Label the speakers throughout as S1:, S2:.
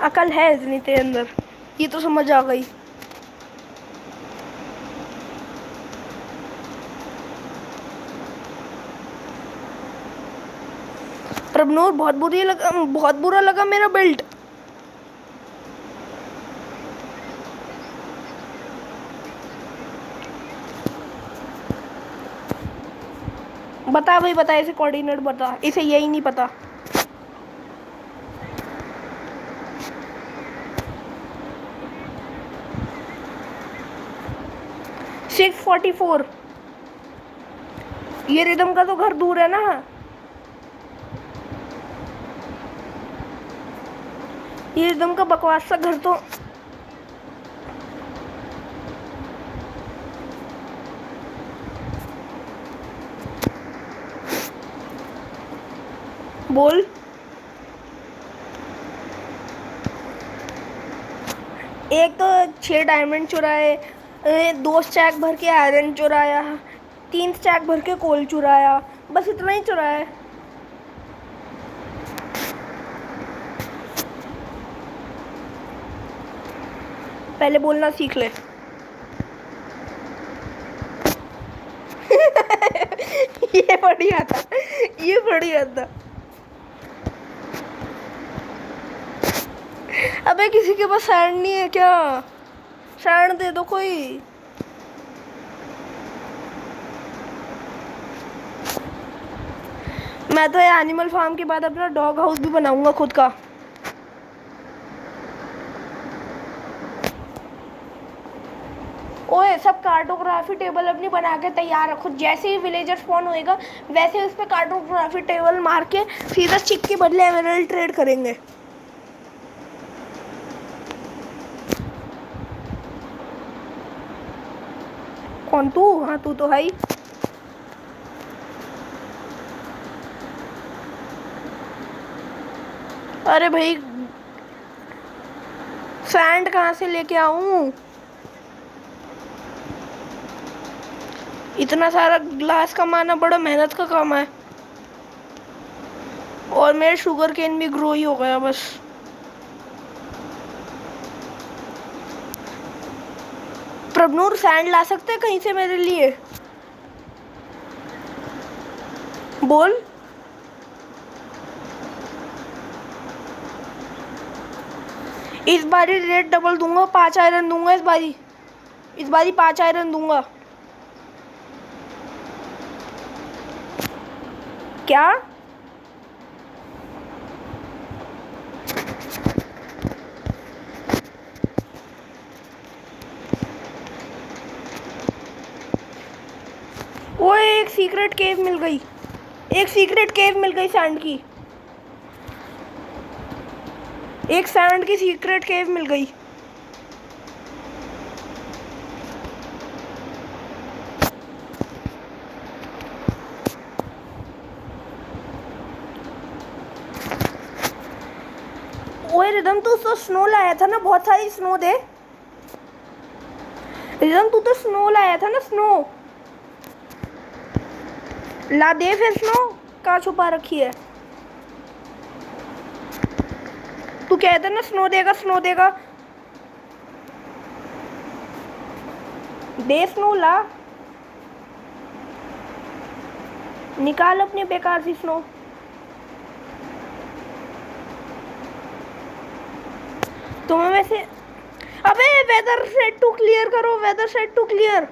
S1: अकल है इतनी तेरे अंदर, ये तो समझ आ गई। प्रभनूर बहुत बुरा लगा मेरा बेल्ट। बता भाई बता, इसे कोऑर्डिनेट बता, इसे यही नहीं पता। 644। ये रिदम का तो घर दूर है ना। ये रिदम का बकवास सा घर तो बोल। एक तो 6 डायमंड चुराए, 2 स्टैक भर के आयरन चुराया, 3 स्टैक भर के कोल चुराया, बस इतना ही चुराया है। पहले बोलना सीख ले। ये बढ़िया था, ये बढ़िया था। अबे किसी के पास सैंड नहीं है क्या? सैंड दे दो कोई। मैं तो ये एनिमल फार्म के बाद अपना डॉग हाउस भी बनाऊंगा खुद का। ओए सब कार्टोग्राफी टेबल अपनी बना के तैयार रखो, जैसे ही विलेजर स्पॉन होएगा वैसे उस पर कार्टोग्राफी टेबल मार के सीधा चिक के बदले एमराल्ड ट्रेड करेंगे। कौन तू? हाँ तू तो है ही। अरे भाई सैंड कहाँ से लेके आऊं? इतना सारा ग्लास कमाना बड़ा मेहनत का काम है, और मेरे शुगर केन भी ग्रो ही हो गया बस। प्रभनूर सैंड ला सकते हैं कहीं से मेरे लिए? बोल। इस बारी रेट डबल दूंगा, 5 आयरन दूंगा इस बारी 5 आयरन दूंगा। क्या? वो एक सीक्रेट केव मिल गई, एक सीक्रेट केव मिल गई सैंड की, एक सैंड की सीक्रेट केव मिल गई। ओए रिदम तू तो स्नो लाया था ना, बहुत सारी स्नो दे। रिदम तू तो स्नो लाया था ना, स्नो ला दे फिर। स्नो कहाँ छुपा रखी है? तू कहता ना स्नो देगा स्नो देगा, दे स्नो ला, निकाल अपनी बेकार सी स्नो। तुम्हें वैसे अबे वेदर सेट टू क्लियर करो, वेदर सेट टू क्लियर।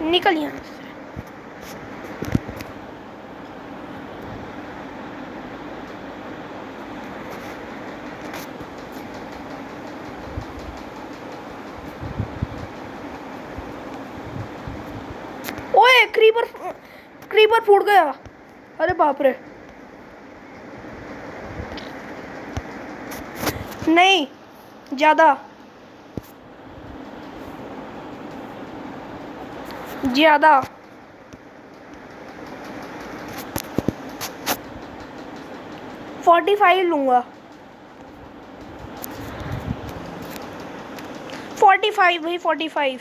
S1: निकल यहाँ से। ओए क्रीपर, क्रीपर फूट गया। अरे बाप रे। नहीं ज्यादा ज्यादा 45 लूंगा, 45 भाई 45।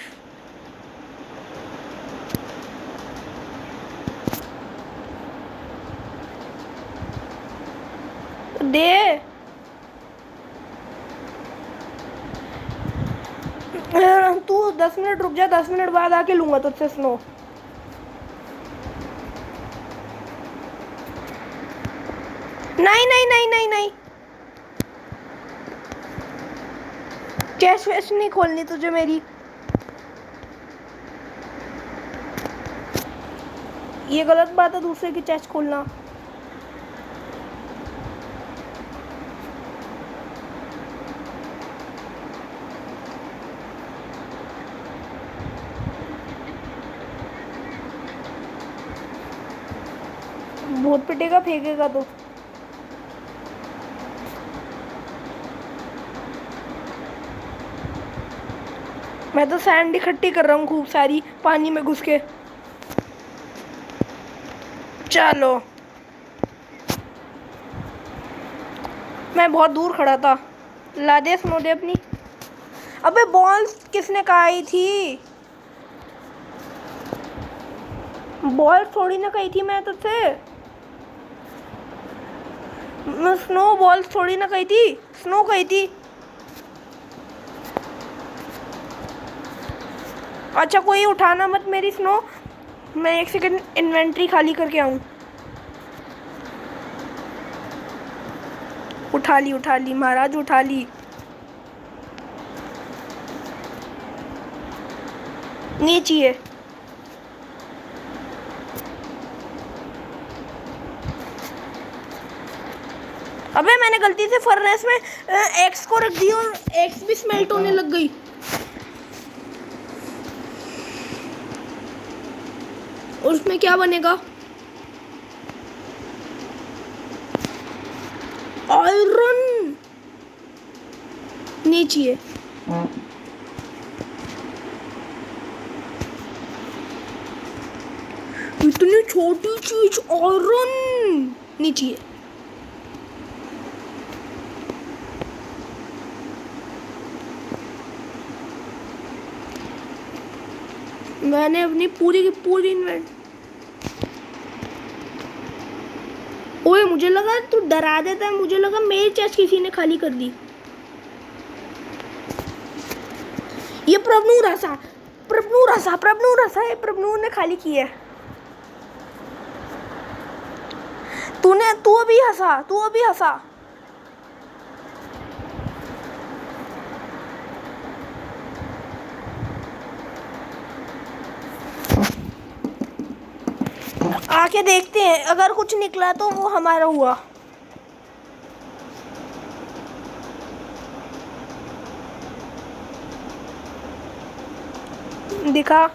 S1: दे। तू 10 मिनट रुक जा, 10 मिनट बाद आके लूंगा तुझसे स्नो। नहीं नहीं नहीं नहीं नहीं, चेस्ट वेस्ट नहीं खोलनी तुझे मेरी। ये गलत बात है दूसरे की चेस्ट खोलना। बहुत पिटेगा, फेंकेगा तो। मैं तो सैंड इकट्ठी कर रहा हूँ खूब सारी पानी में घुस के। चलो, मैं बहुत दूर खड़ा था। ला दे स्नो दे अपनी। अबे बॉल किसने कही थी? बॉल थोड़ी ना कही थी मैं तुझसे। स्नो बॉल थोड़ी ना कही थी, स्नो कही थी। अच्छा कोई उठाना मत मेरी स्नो, मैं 1 सेकंड इन्वेंट्री खाली करके आऊँ। उठा ली महाराज, उठा ली। नहीं चाहिए। अबे मैंने गलती से फर्नेस में एक्स को रख दी और एक्स भी स्मेल्ट होने लग गई। और उसमें क्या बनेगा? आयरन नहीं चाहिए। इतनी छोटी चीज आयरन नहीं चाहिए। मैंने अपनी पूरी की पूरी ओए मुझे लगा तू डरा देता है, मुझे लगा मेरी चेस्ट किसी ने खाली कर दी। ये प्रभनु ने खाली की है। तू अभी हंसा। आके देखते हैं, अगर कुछ निकला तो वो हमारा हुआ। दिखा।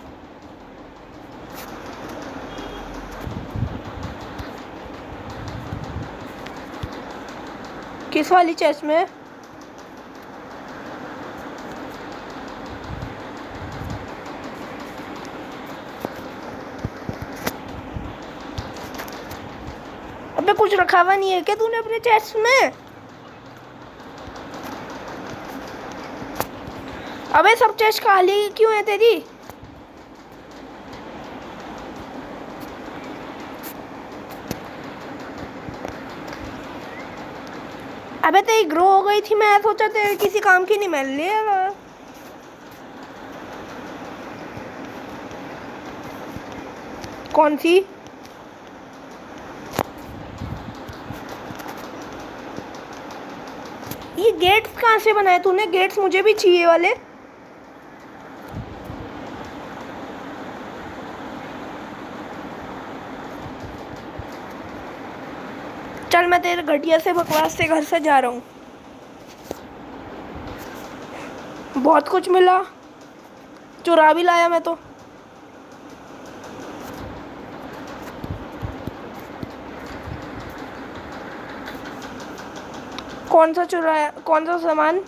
S1: किस वाली चेस्ट में? अबे कुछ रखा हुआ नहीं है क्या तूने अपने चेस्ट में? अबे सब चेस्ट खाली क्यों है तेरी? अबे तेरी ग्रो हो गई थी, मैं सोचा तेरे किसी काम की नहीं मिल रही है। कौन सी? ये गेट्स कहाँ से बनाए तूने? गेट्स मुझे भी चाहिए वाले। चल मैं तेरे घटिया से बकवास से घर से जा रहा हूँ। बहुत कुछ मिला, चुरा भी लाया मैं तो। कौन सा चुराया? कौन सा सामान?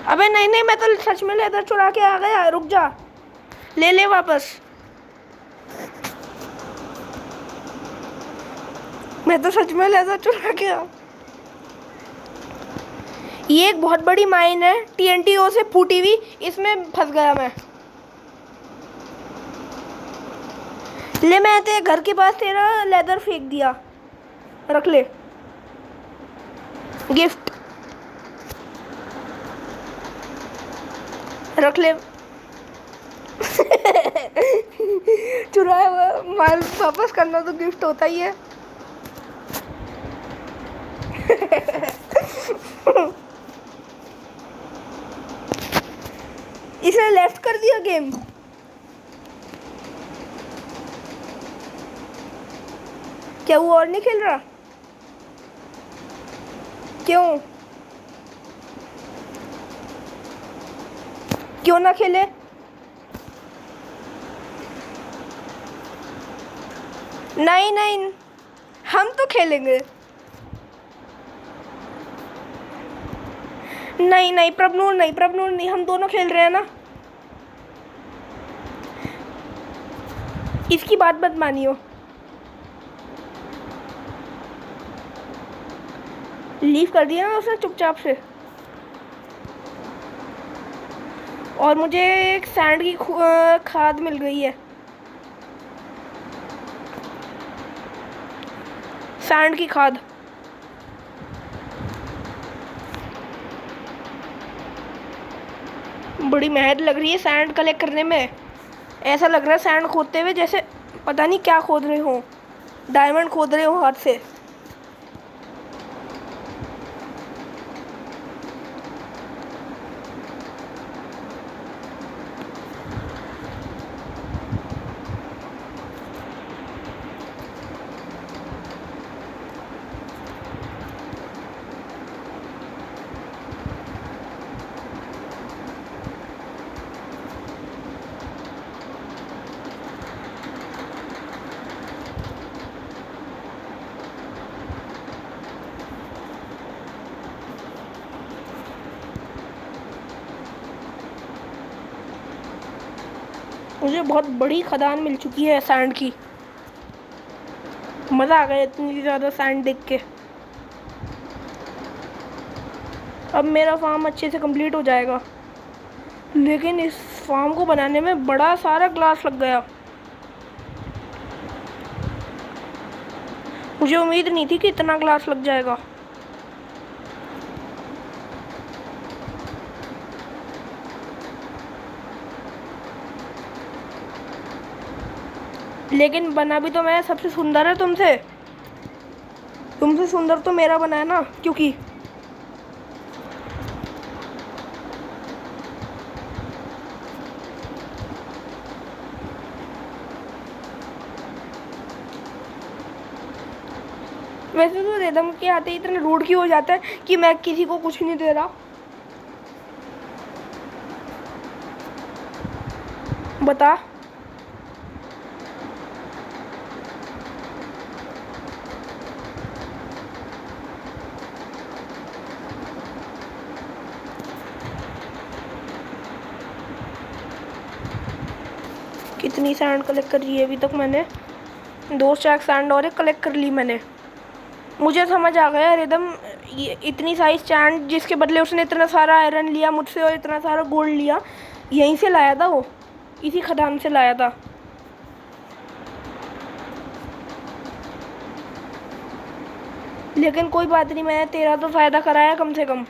S1: अबे नहीं नहीं, मैं तो सच में लेदर चुरा के आ गया। रुक जा, ले ले वापस। मैं तो सच में लेदर चुरा के आ। ये एक बहुत बड़ी माइन है, TNTO से फूटी हुई, इसमें फंस गया मैं। ले, मैं तेरे घर के पास तेरा लेदर फेंक दिया, रख ले गिफ्ट, रख ले। चुराया हुआ माल वापस करना तो गिफ्ट होता ही है। इसने लेफ्ट कर दिया गेम। क्या वो और नहीं खेल रहा? क्यों? क्यों ना खेले? नहीं नहीं, हम तो खेलेंगे। नहीं नहीं प्रभनूर नहीं, प्रभनूर नहीं, हम दोनों खेल रहे हैं ना। इसकी बात मत मानियो। लीव कर दिया ना उसने चुपचाप से। और मुझे एक सैंड की खाद मिल गई है, सैंड की खाद। बड़ी मेहनत लग रही है सैंड कलेक्ट करने में। ऐसा लग रहा है सैंड खोदते हुए जैसे पता नहीं क्या खोद रहे हो, डायमंड खोद रहे हो हाथ से। मुझे बहुत बड़ी खदान मिल चुकी है सैंड की। मज़ा आ गया इतनी ज़्यादा सैंड देख के। अब मेरा फार्म अच्छे से कंप्लीट हो जाएगा, लेकिन इस फार्म को बनाने में बड़ा सारा ग्लास लग गया। मुझे उम्मीद नहीं थी कि इतना ग्लास लग जाएगा। लेकिन बना भी तो मैं सबसे सुंदर है तुमसे। तुमसे सुंदर तो मेरा बना है ना, क्योंकि वैसे तो रिदम के आते ही इतना रूड क्यों हो जाता है कि मैं किसी को कुछ नहीं दे रहा। बता। कितनी सैंड कलेक्ट कर ली है अभी तक मैंने? 2 स्टैक सैंड और एक कलेक्ट कर ली मैंने। मुझे समझ आ गया रिदम, ये इतनी सारी सैंड जिसके बदले उसने इतना सारा आयरन लिया मुझसे और इतना सारा गोल्ड लिया, यहीं से लाया था वो, इसी खदान से लाया था। लेकिन कोई बात नहीं, मैंने तेरा तो फ़ायदा कराया कम से कम।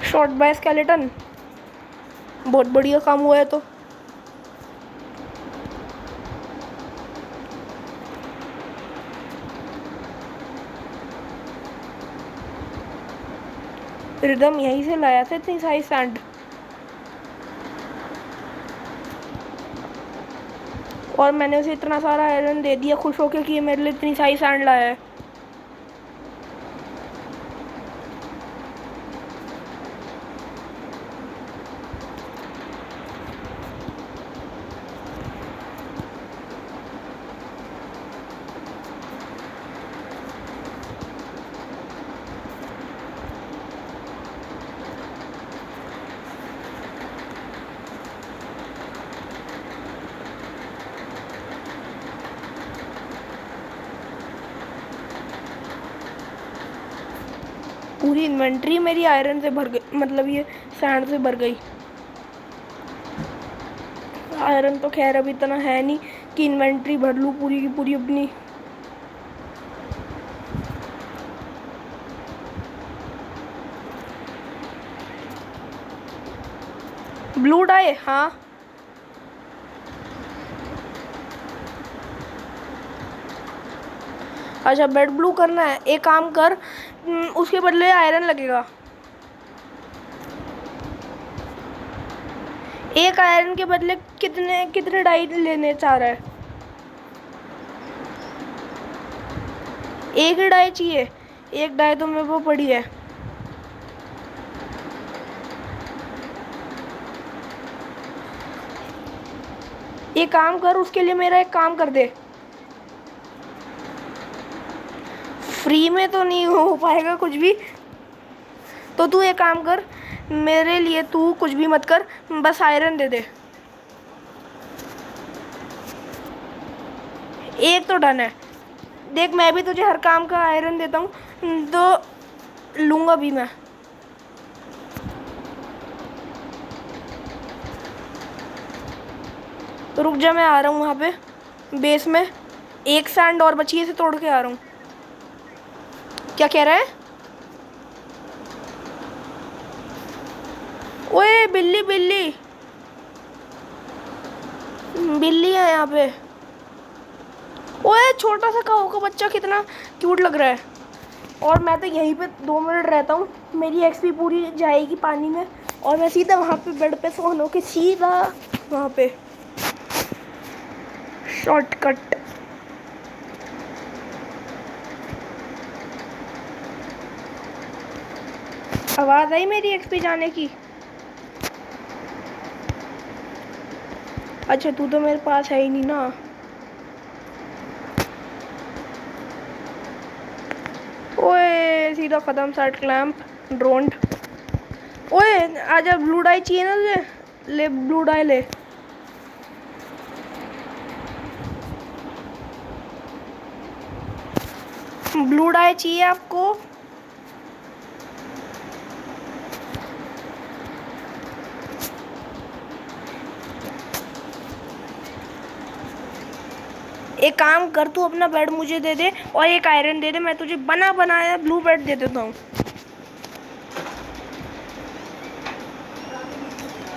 S1: शॉट बाय स्केलेटन, बहुत बढ़िया काम हुआ है। तो रिदम यहीं से लाया था इतनी सारी सैंड, और मैंने उसे इतना सारा आयरन दे दिया खुश होकर कि ये मेरे लिए इतनी सारी सैंड लाया है। पूरी इन्वेंट्री मेरी आयरन से भर गई, मतलब ये सैंड से भर गई। आयरन तो खैर अभी इतना है नहीं कि इन्वेंट्री भर लूँ पूरी की पूरी अपनी। ब्लू डाई, हाँ अच्छा बेड ब्लू करना है। एक काम कर, उसके बदले आयरन लगेगा। एक आयरन के बदले कितने कितने डाई लेने चाह रहा है? एक ही डाई चाहिए? एक डाई तो मेरे को पड़ी है। एक काम कर, उसके लिए मेरा एक काम कर दे। फ्री में तो नहीं हो पाएगा कुछ भी, तो तू एक काम कर, मेरे लिए तू कुछ भी मत कर, बस आयरन दे दे। एक तो डन है। देख मैं भी तुझे हर काम का आयरन देता हूँ, तो लूँगा भी मैं। रुक जा, मैं आ रहा हूँ वहाँ पे बेस में। एक सैंड और बची है, इसे तोड़ के आ रहा हूँ। क्या कह रहा है? ओए बिल्ली बिल्ली बिल्ली है यहाँ पे। ओए छोटा सा काऊ का बच्चा कितना क्यूट लग रहा है। और मैं तो यहीं पे 2 मिनट रहता हूँ, मेरी एक्सपी पूरी जाएगी पानी में, और मैं सीधा वहाँ पे बेड पे सोन होके सीधा वहाँ पे शॉर्टकट। आवाज़ आई मेरी एक्सपी जाने की? अच्छा तू तो मेरे पास है ही नहीं ना। ओए सीधा खत्म, सेट क्लैंप ड्रोन। ओए आजा, ब्लू डाई चाहिए ना तुझे? ले ब्लू डाई ले। ब्लू डाई चाहिए आपको? एक काम कर, तू अपना बेड मुझे दे दे और एक आयरन दे दे, मैं तुझे बना बनाया ब्लू बेड दे देता हूँ।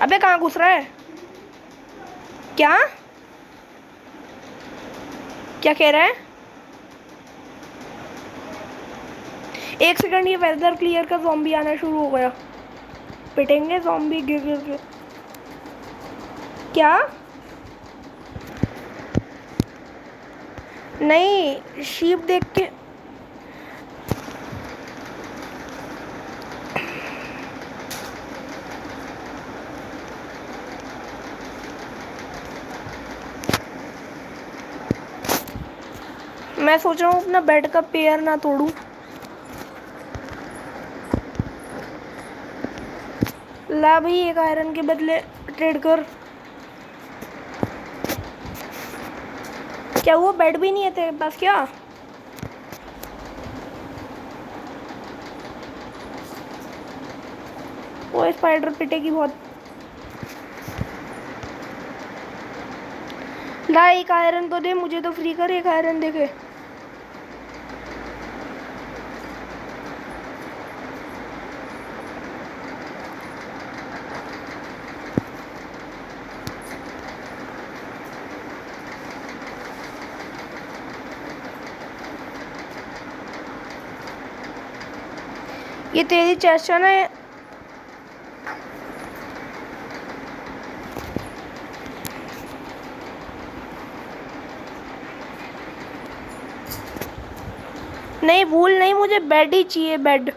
S1: अबे कहाँ घुस रहा है? क्या क्या कह रहा है? एक सेकंड, ये वेदर क्लियर का ज़ॉम्बी आना शुरू हो गया। पिटेंगे ज़ॉम्बी गिर गिर के। क्या? नहीं, शीप देख के। मैं सोच रहा हूँ अपना बेड का पेयर ना तोड़ूं। ला भाई, एक आयरन के बदले ट्रेड कर। क्या वो बेड भी नहीं है तेरे पास क्या? वो स्पाइडर पिटेगी बहुत। ला एक आयरन तो दे मुझे, तो फ्री कर एक आयरन दे के। ये तेरी चेस्ट है ना? नहीं भूल नहीं, मुझे बेड ही चाहिए, बेड।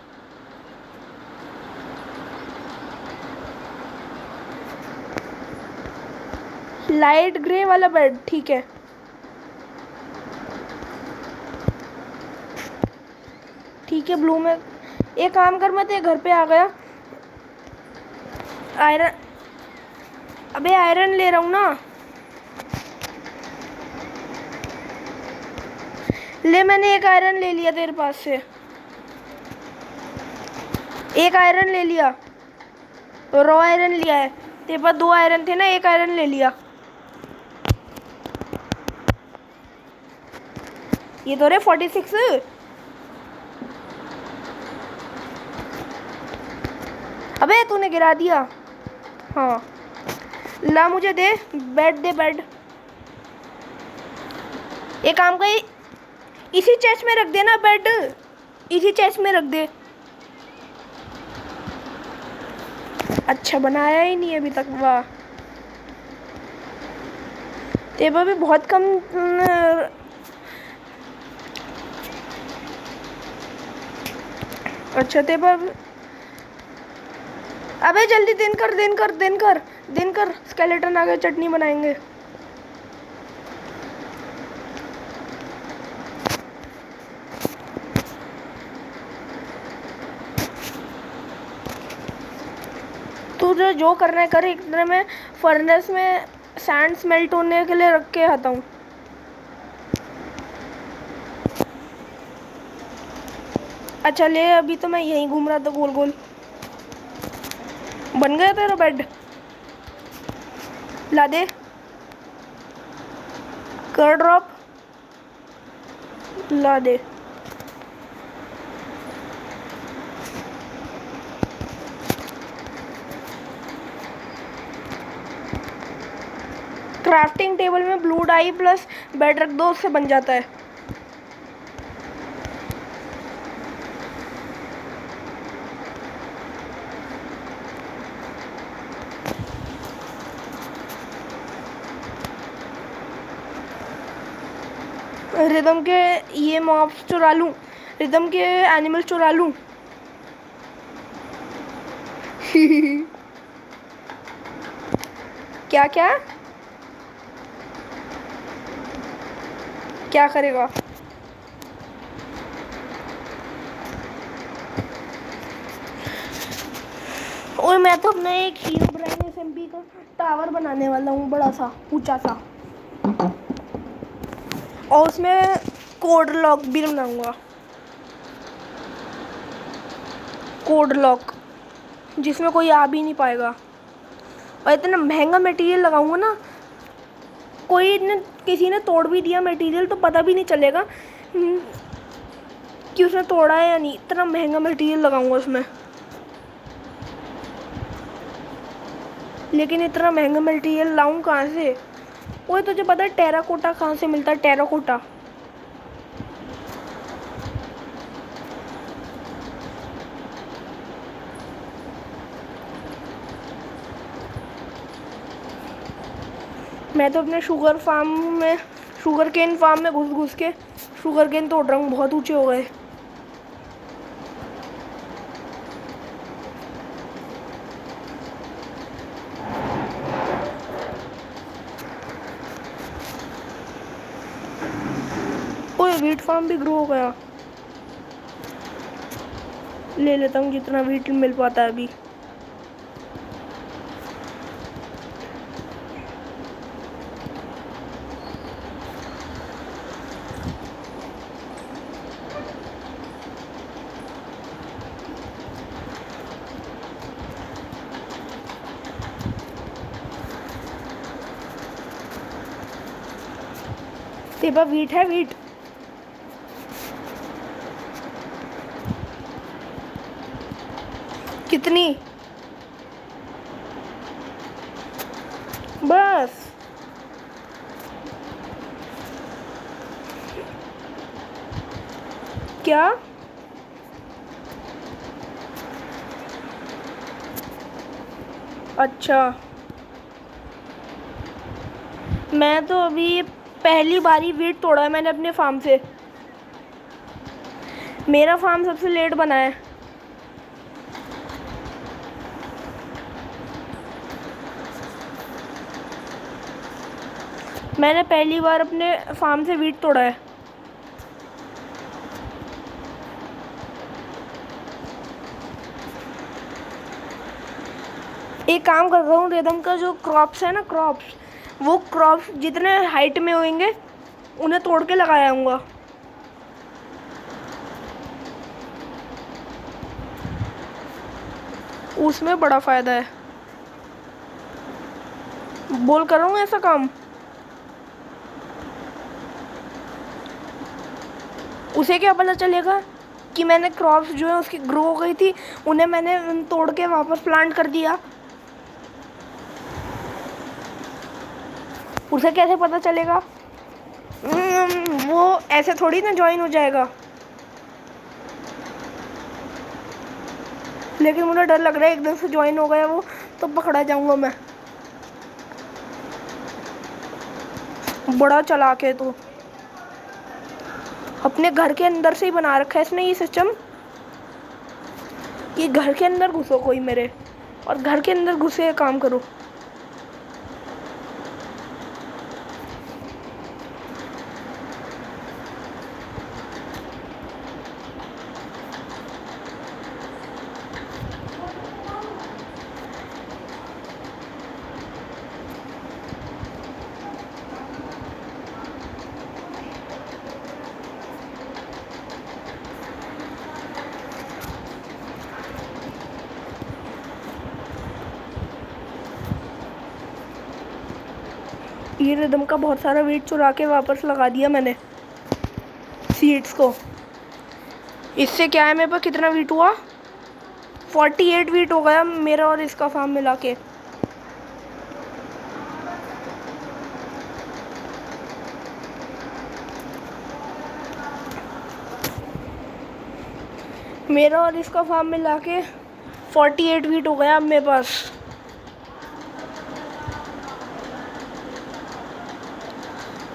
S1: लाइट ग्रे वाला बेड, ठीक है। ठीक है ब्लू में। एक काम कर, मैं तेरे घर पे आ गया। आयरन, अबे आयरन ले रहा हूँ ना। ले मैंने एक आयरन ले लिया तेरे पास से। एक आयरन ले लिया, रॉ आयरन लिया है। तेरे पास 2 आयरन थे ना, एक आयरन ले लिया। ये तो रे 46। अबे तूने गिरा दिया। हाँ ला, मुझे दे बेड, दे बेड। एक काम कर, इसी चेस्ट में रख देना बेड, इसी चेस्ट में रख दे। अच्छा बनाया ही नहीं अभी तक, वाह। तेरे पास भी बहुत कम। अच्छा तेरे पास। अबे जल्दी दिन कर, दिन कर, दिन कर, दिन कर। स्केलेटन आ गए, चटनी बनाएंगे। तू जो करना है कर। इतने में फर्नेस में सैंड स्मेल्ट होने के लिए रख के आता हूँ। अच्छा ले, अभी तो मैं यहीं घूम रहा था गोल गोल। बन गया तेरा बेड? ला दे, कर ड्रॉप, ला दे। क्राफ्टिंग टेबल में ब्लू डाई प्लस बेड रख दो, उससे बन जाता है। रिदम के ये मॉब्स चुरा लूं, रिदम के एनिमल्स चुरा लूं। क्या क्या क्या करेगा? और मैं तो अपना एक हीरो ब्रांड एसएमपी का टावर बनाने वाला हूँ, बड़ा सा ऊंचा सा, और उसमें कोड लॉक भी बनाऊंगा। कोड लॉक जिसमें कोई आ भी नहीं पाएगा। और इतना महंगा मटेरियल लगाऊंगा ना, कोई ने किसी ने तोड़ भी दिया मटेरियल तो पता भी नहीं चलेगा कि उसने तोड़ा है या नहीं। इतना महंगा मटेरियल लगाऊंगा उसमें। लेकिन इतना महंगा मटेरियल लाऊं कहाँ से? वो तुझे पता है टेराकोटा कहाँ से मिलता है? टेराकोटा मैं तो अपने शुगर केन फार्म में घुस घुस के शुगर केन तोड़ रहा हूँ। बहुत ऊंचे हो गए। ओए वीट फार्म भी ग्रो हो गया। ले लेता हूँ जितना वीट मिल पाता है अभी। तेरे पास वीट है? वीट कितनी? बस क्या? अच्छा मैं तो अभी पहली बारी वीट तोड़ा है मैंने अपने फार्म से। मेरा फार्म सबसे लेट बना है। मैंने पहली बार अपने फार्म से वीट तोड़ा है। एक काम कर रहा हूँ, रिदम का जो क्रॉप्स है ना, वो क्रॉप्स जितने हाइट में होंगे उन्हें तोड़ के लगाया आऊँगा। उसमें बड़ा फ़ायदा है। बोल कर रहा हूँ ऐसा काम। उसे क्या पता चलेगा कि मैंने क्रॉप्स जो है उसकी ग्रो हो गई थी, उन्हें मैंने तोड़ के वापस प्लांट कर दिया। उसे कैसे पता चलेगा? वो ऐसे थोड़ी ना ज्वाइन हो जाएगा। लेकिन मुझे डर लग रहा है एकदम से ज्वाइन हो गया वो तो पकड़ा जाऊंगा मैं। बड़ा चालाक है तो। अपने घर के अंदर से ही बना रखा है इसने ये सिस्टम। ये घर के अंदर घुसो कोई मेरे, और घर के अंदर घुसे काम करो। ये रिदम का बहुत सारा वेट चुरा के वापस लगा दिया मैंने सीड्स को। इससे क्या है, मेरे पास कितना वीट हुआ? 48 वीट हो गया मेरा और इसका फार्म मिला के। मेरा और इसका फार्म मिला के 48 वीट हो गया अब मेरे पास।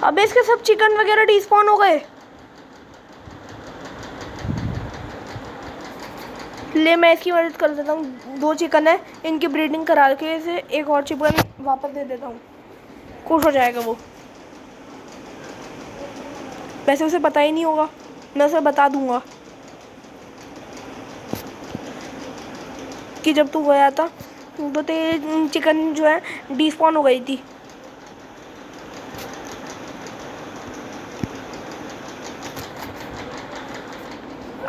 S1: अब इसके सब चिकन वगैरह डिस्पॉन हो गए। ले मैं इसकी मदद कर देता हूँ। 2 चिकन है, इनकी ब्रीडिंग करा के इसे एक और चिकन वापस दे देता हूँ, खुश हो जाएगा वो। वैसे उसे पता ही नहीं होगा, मैं उसे बता दूंगा कि जब तू गया था तो तेरे चिकन जो है डिस्पॉन हो गई थी।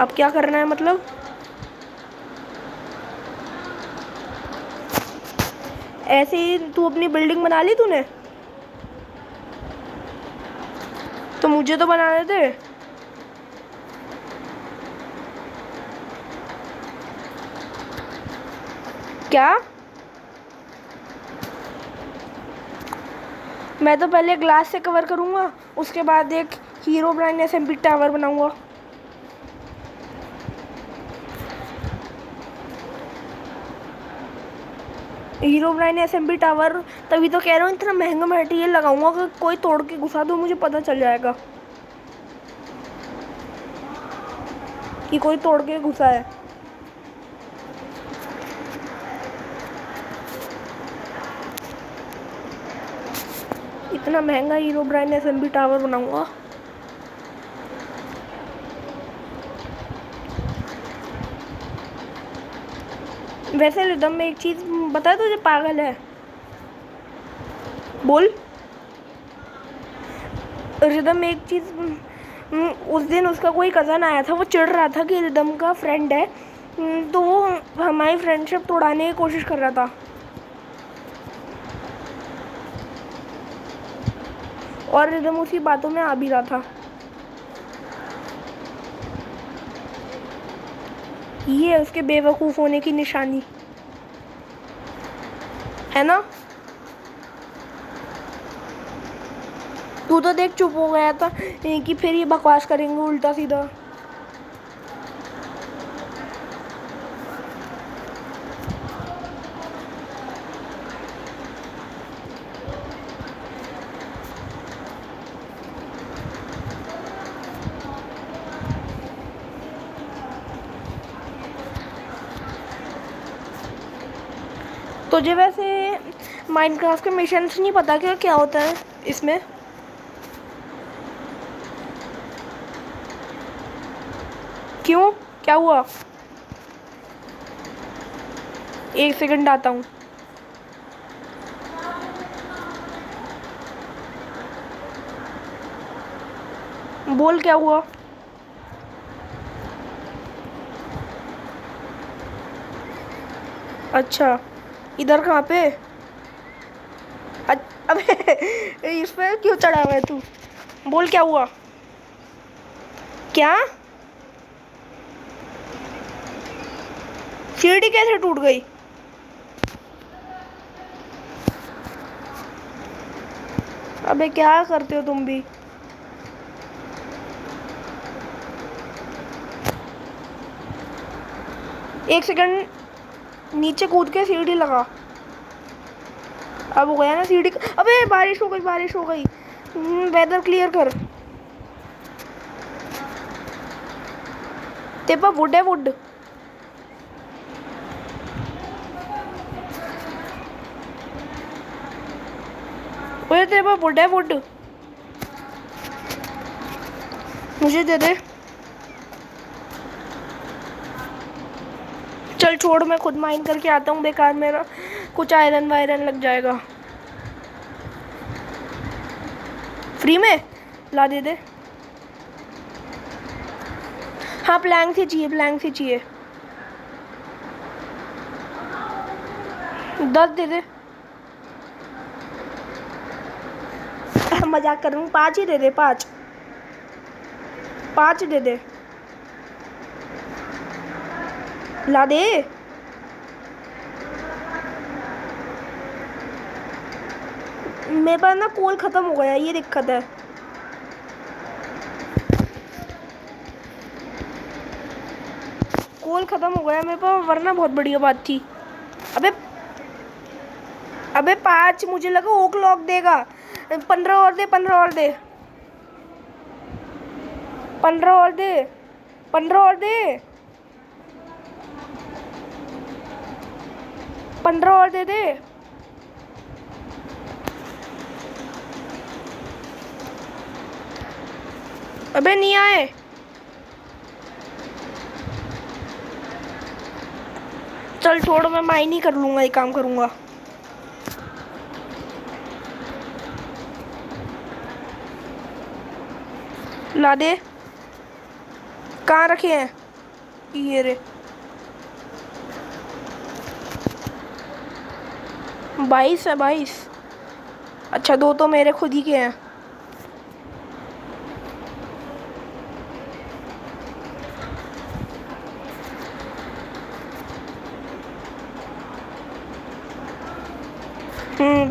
S1: अब क्या करना है मतलब? ऐसे ही तू अपनी बिल्डिंग बना ली तूने? तो मुझे तो बनाने दे। क्या? मैं तो पहले ग्लास से कवर करूँगा, उसके बाद एक हीरोब्राइन एसएमपी टावर बनाऊँगा। हीरोब्राइन एसएमपी टावर तभी तो कह रहा हूँ, इतना महंगा मटेरियल लगाऊंगा कि कोई तोड़ के घुसा दो मुझे पता चल जाएगा कि कोई तोड़ के घुसा है। इतना महंगा हीरोब्राइन एसएमपी टावर बनाऊंगा। वैसे रिदम में एक चीज़ बता, तुझे पागल है? बोल। रिदम में एक चीज़, उस दिन उसका कोई कज़न आया था, वो चिढ़ रहा था कि रिदम का फ्रेंड है, तो वो हमारी फ्रेंडशिप तोड़ाने की कोशिश कर रहा था। और रिदम उसकी बातों में आ भी रहा था। ये है उसके बेवकूफ़ होने की निशानी, है ना? तू तो देख चुप हो गया था कि फिर ये बकवास करेंगे उल्टा सीधा। तुझे वैसे माइनक्राफ्ट के मिशंस नहीं पता क्या क्या होता है इसमें? क्यों, क्या हुआ? 1 सेकंड आता हूँ। बोल क्या हुआ? अच्छा, इधर कहाँ पे? अबे इस पे क्यों चढ़ा हुआ है तू? बोल क्या हुआ? क्या? सीढ़ी कैसे टूट गई? अबे क्या करते हो तुम भी? एक सेकंड, नीचे कूद के सीढ़ी लगा। अब हो गया ना सीढ़ी? अबे बारिश हो गई, बारिश हो गई। वेदर क्लियर कर। तेरे पास वुड है? वुड ओए, तेरे पास वुड है? वुड मुझे दे दे। चल छोड़, मैं खुद माइन करके आता हूँ। बेकार मेरा कुछ आयरन वायरन लग जाएगा। फ्री में ला दे दे। हाँ, प्लैंक से चाहिए, प्लैंक से चाहिए। 10 दे दे। मजाक कर रहा हूँ, 5 ही दे दे। 5 5 दे दे। ला दे। मेरे पास ना कोल खत्म हो गया, ये दिक्कत है। कोल खत्म हो गया मेरे पास, वरना बहुत बढ़िया बात थी। अबे अबे 5, मुझे लगा ओक लॉक देगा। 15 और दे, 15 और दे, 15 और दे, 15 और दे, 15 और दे दे। अबे नहीं आए। चल छोड़, मैं माइन ही कर लूँगा, एक काम करूँगा। ला दे। कहाँ रखे हैं? ये रे। 22 है, 22। अच्छा, 2 तो मेरे खुद ही के हैं।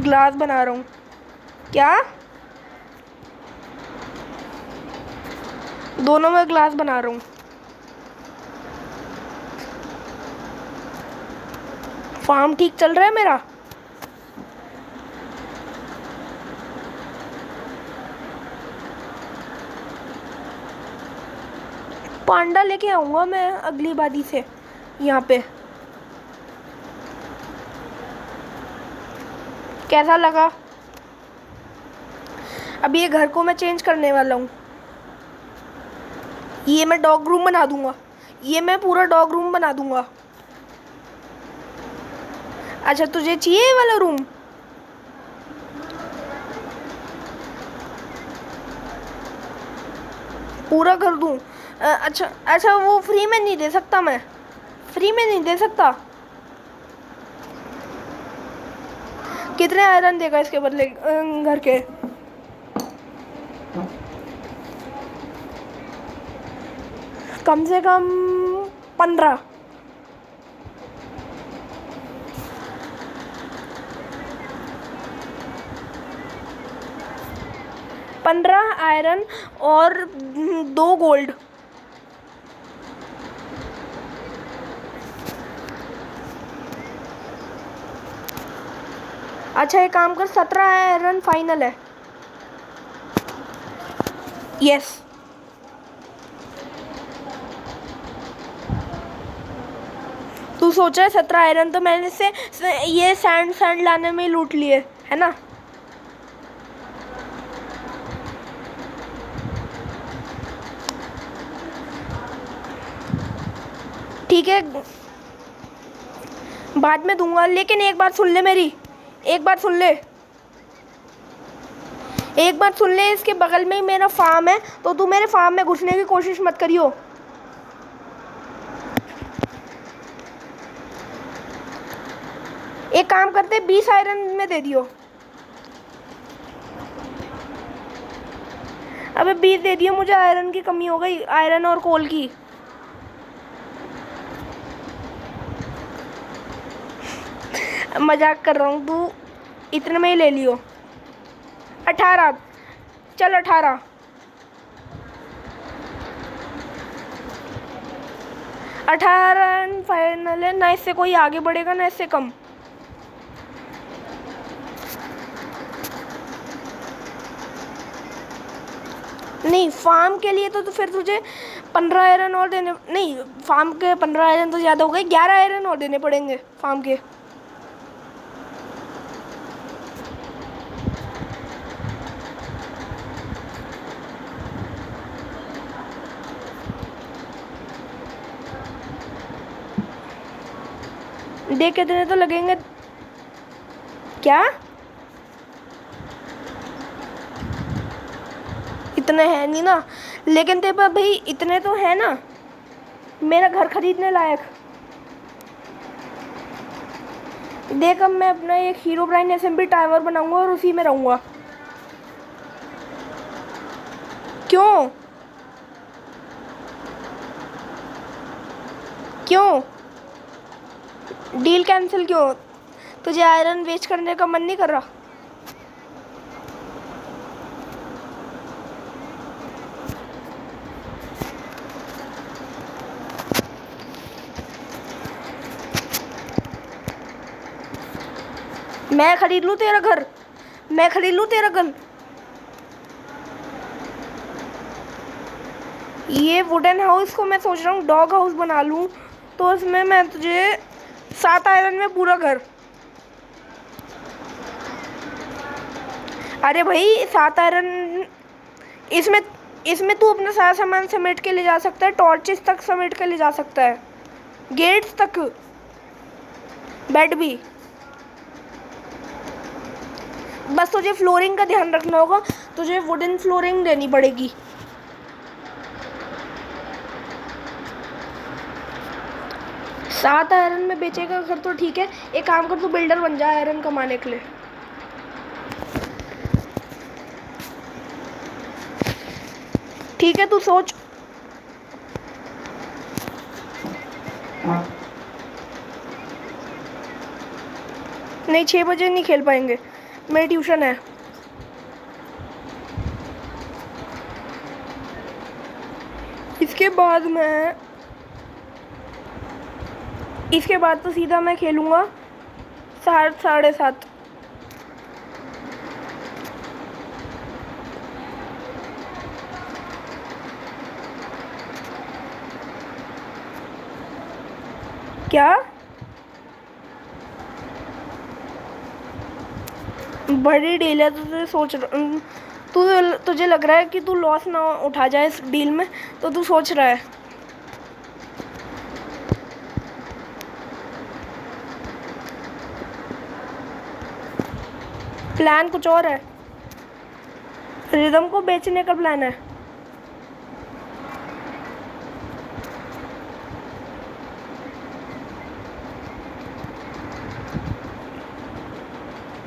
S1: ग्लास बना रहा हूँ। क्या? दोनों में ग्लास बना रहा हूँ। फार्म ठीक चल रहा है मेरा? पांडा लेके आऊँगा मैं अगली बारी से यहाँ पे। कैसा लगा? अभी ये घर को मैं चेंज करने वाला हूँ। ये मैं डॉग रूम बना दूंगा। ये मैं पूरा डॉग रूम बना दूंगा। अच्छा, तुझे चाहिए ये वाला रूम? पूरा कर दूं? अच्छा अच्छा, वो फ्री में नहीं दे सकता मैं? फ्री में नहीं दे सकता? कितने आयरन देगा इसके बदले घर के? कम से कम 15। 15 आयरन और 2 गोल्ड। अच्छा, एक काम कर, 17 आयरन फाइनल है। यस। तू सोच रहा है 17 आयरन तो मैंने से ये सैंड लाने में ही लूट लिए, है ना? ठीक है, बाद में दूंगा, लेकिन एक बात सुन ले मेरी। एक बात सुन ले, एक बात सुन ले। इसके बगल में ही मेरा फार्म है, तो तू मेरे फार्म में घुसने की कोशिश मत करियो। एक काम करते, 20 आयरन में दे दियो। अबे 20 दे दियो, मुझे आयरन की कमी हो गई, आयरन और कोल की। मजाक कर रहा हूँ, तू इतने में ही ले लियो। 18, चल 18। 18 फाइनल है ना, इससे कोई आगे बढ़ेगा ना इससे कम। नहीं, फार्म के लिए तो फिर तुझे 15 आयरन और देने, नहीं फार्म के 15 आयरन तो ज़्यादा हो गए, 11 आयरन और देने पड़ेंगे फार्म के। देख कितने तो लगेंगे। क्या इतने हैं नहीं ना, लेकिन तेरे पास भाई इतने तो है ना मेरा घर खरीदने लायक। देख अब मैं अपना एक हीरो ब्राइन एसएमबी टावर बनाऊंगा और उसी में रहूंगा। क्यों क्यों डील कैंसिल क्यों? तुझे आयरन वेस्ट करने का मन नहीं कर रहा? मैं खरीद लूँ तेरा घर, मैं खरीद लूँ तेरा घर। ये वुडन हाउस को मैं सोच रहा हूँ डॉग हाउस बना लूँ, तो उसमें मैं तुझे 7 आयरन में पूरा घर। अरे भाई 7 आयरन, इसमें इसमें तू अपना सारा सामान समेट के ले जा सकता है, टॉर्चेस तक समेट के ले जा सकता है, गेट्स तक, बेड भी। बस तुझे फ्लोरिंग का ध्यान रखना होगा, तुझे वुडन फ्लोरिंग देनी पड़ेगी। सात आयरन में बेचेगा घर तो ठीक है, एक काम कर तू बिल्डर बन जा आयरन कमाने के लिए। ठीक है तू सोच। नहीं 6 बजे नहीं खेल पाएंगे, मेरी ट्यूशन है। इसके बाद तो सीधा मैं खेलूँगा 7, 7:30। क्या बड़ी डील है? तुझे लग रहा है कि तू लॉस ना उठा जाए इस डील में, तो तू सोच रहा है। प्लान कुछ और है, रिदम को बेचने का प्लान है।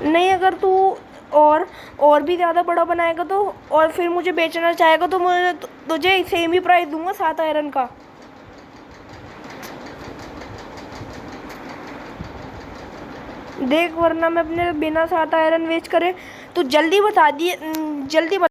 S1: नहीं अगर तू और भी ज़्यादा बड़ा बनाएगा तो, और फिर मुझे बेचना चाहेगा तो मुझे तुझे सेम ही प्राइस दूंगा 7 आयरन का। देख वरना मैं अपने बिना 7 आयरन वेस्ट करे, तू जल्दी बता।